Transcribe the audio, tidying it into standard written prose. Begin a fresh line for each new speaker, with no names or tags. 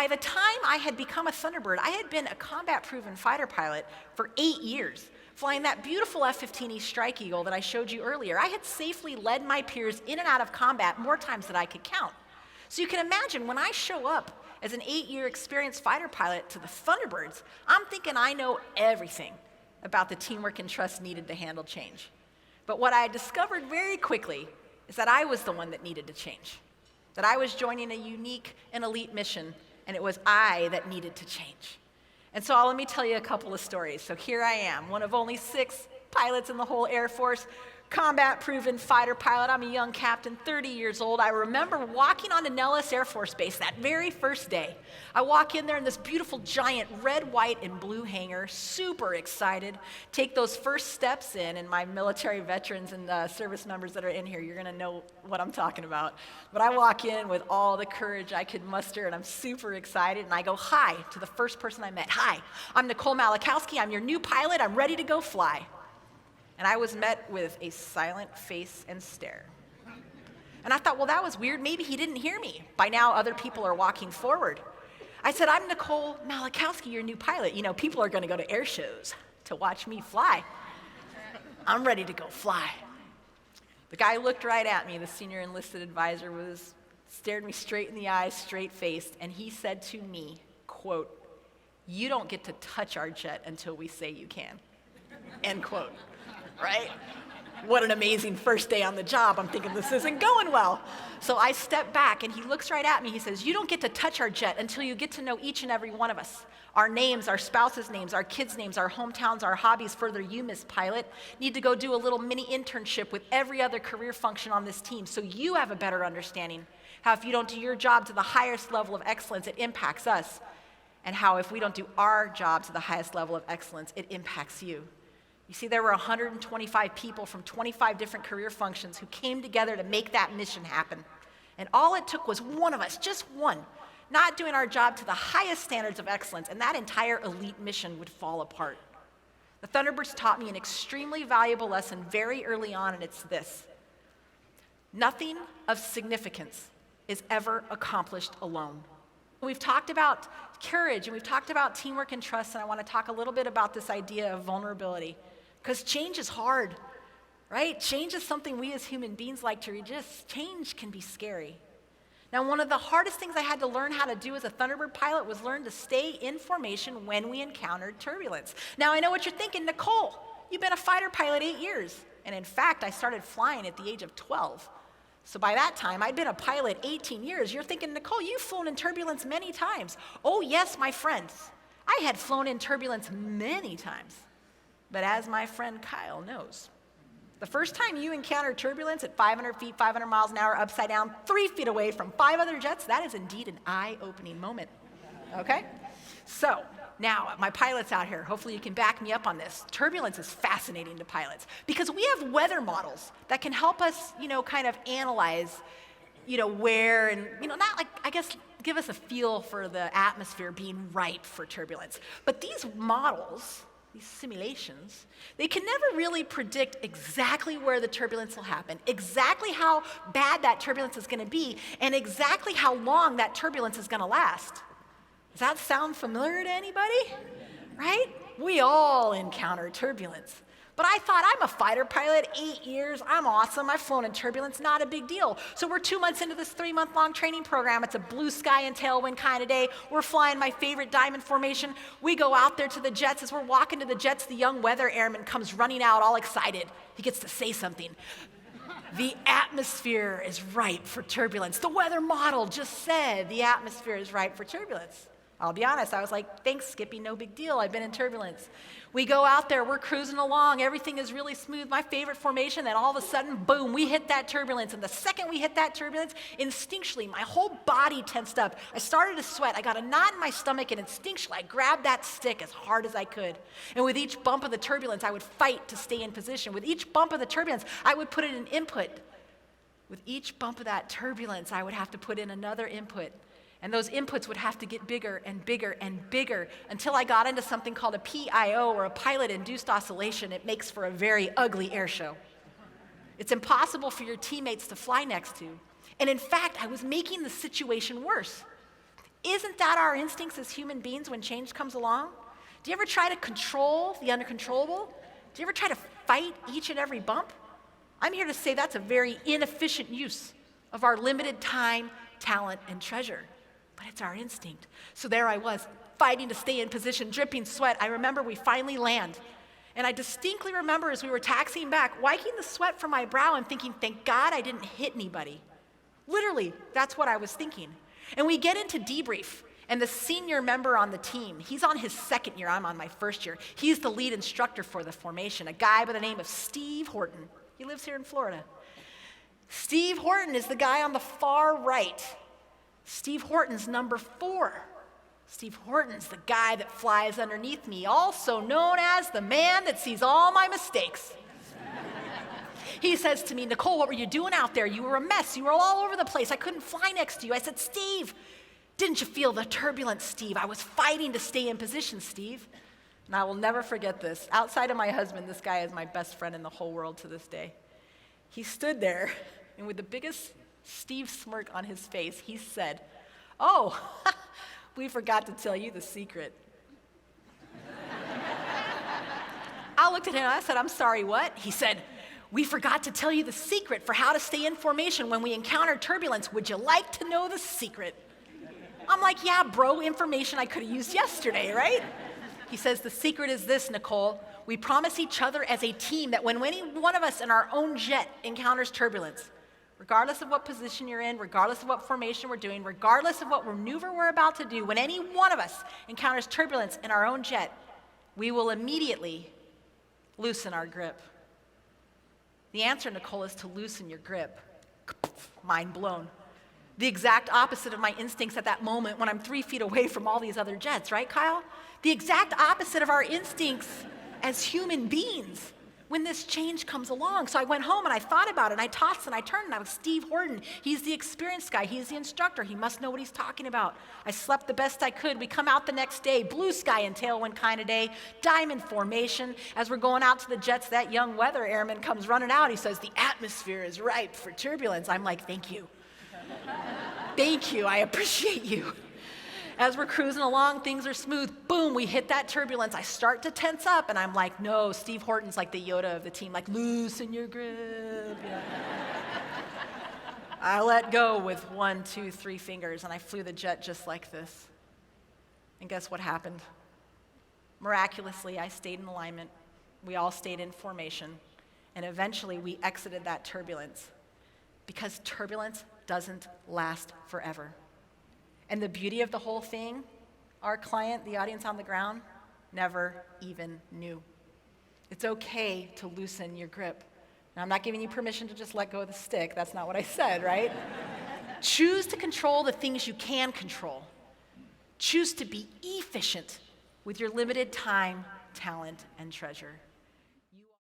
By the time I had become a Thunderbird, I had been a combat-proven fighter pilot for 8 years, flying that beautiful F-15E Strike Eagle that I showed you earlier. I had safely led my peers in and out of combat more times than I could count. So you can imagine when I show up as an 8-year experienced fighter pilot to the Thunderbirds, I'm thinking I know everything about the teamwork and trust needed to handle change. But what I discovered very quickly is that I was the one that needed to change, that I was joining a unique and elite mission, and it was I that needed to change. And so let me tell you a couple of stories. So here I am, one of only 6 pilots in the whole Air Force, combat-proven fighter pilot. I'm a young captain, 30 years old. I remember walking onto Nellis Air Force Base that very first day. I walk in there in this beautiful giant red, white, and blue hangar, super excited, take those first steps in, and my military veterans and service members that are in here, you're gonna know what I'm talking about. But I walk in with all the courage I could muster, and I'm super excited, and I go hi to the first person I met. Hi, I'm Nicole Malachowski. I'm your new pilot. I'm ready to go fly. And I was met with a silent face and stare. And I thought, well, that was weird. Maybe he didn't hear me. By now, other people are walking forward. I said, I'm Nicole Malachowski, your new pilot. You know, people are going to go to air shows to watch me fly. I'm ready to go fly. The guy looked right at me. The senior enlisted advisor stared me straight in the eyes, straight-faced, and he said to me, quote, "You don't get to touch our jet until we say you can," end quote. Right? What an amazing first day on the job. I'm thinking this isn't going well. So I step back and he looks right at me. He says, "You don't get to touch our jet until you get to know each and every one of us. Our names, our spouses' names, our kids' names, our hometowns, our hobbies. Further, you, Miss Pilot, need to go do a little mini internship with every other career function on this team so you have a better understanding how if you don't do your job to the highest level of excellence, it impacts us. And how if we don't do our job to the highest level of excellence, it impacts you." You see, there were 125 people from 25 different career functions who came together to make that mission happen. And all it took was one of us, just one, not doing our job to the highest standards of excellence, and that entire elite mission would fall apart. The Thunderbirds taught me an extremely valuable lesson very early on, and it's this: nothing of significance is ever accomplished alone. We've talked about courage, and we've talked about teamwork and trust, and I want to talk a little bit about this idea of vulnerability. Because change is hard, right? Change is something we as human beings like to resist. Change can be scary. Now, one of the hardest things I had to learn how to do as a Thunderbird pilot was learn to stay in formation when we encountered turbulence. Now, I know what you're thinking, Nicole, you've been a fighter pilot 8 years. And in fact, I started flying at the age of 12. So by that time, I'd been a pilot 18 years. You're thinking, Nicole, you've flown in turbulence many times. Oh, yes, my friends. I had flown in turbulence many times. But as my friend Kyle knows, the first time you encounter turbulence at 500 feet, 500 miles an hour, upside down, 3 feet away from 5 other jets, that is indeed an eye-opening moment, okay? So now, my pilots out here, hopefully you can back me up on this. Turbulence is fascinating to pilots because we have weather models that can help us, kind of analyze, where and, not like, I guess, give us a feel for the atmosphere being ripe for turbulence. But these models, these simulations, they can never really predict exactly where the turbulence will happen, exactly how bad that turbulence is going to be, and exactly how long that turbulence is going to last. Does that sound familiar to anybody? Right? We all encounter turbulence. But I thought, I'm a fighter pilot, 8 years, I'm awesome, I've flown in turbulence, not a big deal. So we're 2 months into this 3-month-long training program. It's a blue sky and tailwind kind of day. We're flying my favorite diamond formation. We go out there to the jets. As we're walking to the jets, the young weather airman comes running out all excited. He gets to say something. The atmosphere is ripe for turbulence. The weather model just said the atmosphere is ripe for turbulence. I'll be honest, I was like, thanks, Skippy, no big deal. I've been in turbulence. We go out there, we're cruising along, everything is really smooth, my favorite formation, then all of a sudden, boom, we hit that turbulence. And the second we hit that turbulence, instinctually, my whole body tensed up. I started to sweat. I got a knot in my stomach, and instinctually, I grabbed that stick as hard as I could. And with each bump of the turbulence, I would fight to stay in position. With each bump of the turbulence, I would put in an input. With each bump of that turbulence, I would have to put in another input. And those inputs would have to get bigger and bigger and bigger until I got into something called a PIO, or a pilot-induced oscillation. It makes for a very ugly air show. It's impossible for your teammates to fly next to. And in fact, I was making the situation worse. Isn't that our instincts as human beings when change comes along? Do you ever try to control the uncontrollable? Do you ever try to fight each and every bump? I'm here to say that's a very inefficient use of our limited time, talent, and treasure. But it's our instinct. So there I was, fighting to stay in position, dripping sweat. I remember we finally land. And I distinctly remember as we were taxiing back, wiping the sweat from my brow and thinking, thank God I didn't hit anybody. Literally, that's what I was thinking. And we get into debrief, and the senior member on the team, he's on his second year, I'm on my first year. He's the lead instructor for the formation, a guy by the name of Steve Horton. He lives here in Florida. Steve Horton is the guy on the far right. Steve Horton's number 4. Steve Horton's the guy that flies underneath me, also known as the man that sees all my mistakes. He says to me, Nicole, what were you doing out there? You were a mess. You were all over the place. I couldn't fly next to you. I said, Steve, didn't you feel the turbulence, Steve? I was fighting to stay in position, Steve. And I will never forget this. Outside of my husband, this guy is my best friend in the whole world to this day. He stood there, and with the biggest Steve smirk on his face, he said, oh, we forgot to tell you the secret. I looked at him and I said, I'm sorry, what? He said, we forgot to tell you the secret for how to stay in formation when we encounter turbulence. Would you like to know the secret? I'm like, yeah, bro, information I could have used yesterday, right? He says, the secret is this, Nicole. We promise each other as a team that when any one of us in our own jet encounters turbulence, regardless of what position you're in, regardless of what formation we're doing, regardless of what maneuver we're about to do, when any one of us encounters turbulence in our own jet, we will immediately loosen our grip. The answer, Nicole, is to loosen your grip. Mind blown. The exact opposite of my instincts at that moment when I'm 3 feet away from all these other jets, right, Kyle? The exact opposite of our instincts as human beings when this change comes along. So I went home and I thought about it, and I tossed and I turned, and I was Steve Horton. He's the experienced guy. He's the instructor. He must know what he's talking about. I slept the best I could. We come out the next day, blue sky and tailwind kind of day, diamond formation. As we're going out to the jets, that young weather airman comes running out. He says, the atmosphere is ripe for turbulence. I'm like, thank you. Thank you. I appreciate you. As we're cruising along, things are smooth. Boom, we hit that turbulence. I start to tense up, and I'm like, no, Steve Horton's like the Yoda of the team, like, loosen your grip. You know? I let go with 1, 2, 3 fingers, and I flew the jet just like this. And guess what happened? Miraculously, I stayed in alignment. We all stayed in formation, and eventually we exited that turbulence, because turbulence doesn't last forever. And the beauty of the whole thing, our client, the audience on the ground, never even knew. It's okay to loosen your grip. Now, I'm not giving you permission to just let go of the stick. That's not what I said, right? Choose to control the things you can control. Choose to be efficient with your limited time, talent, and treasure.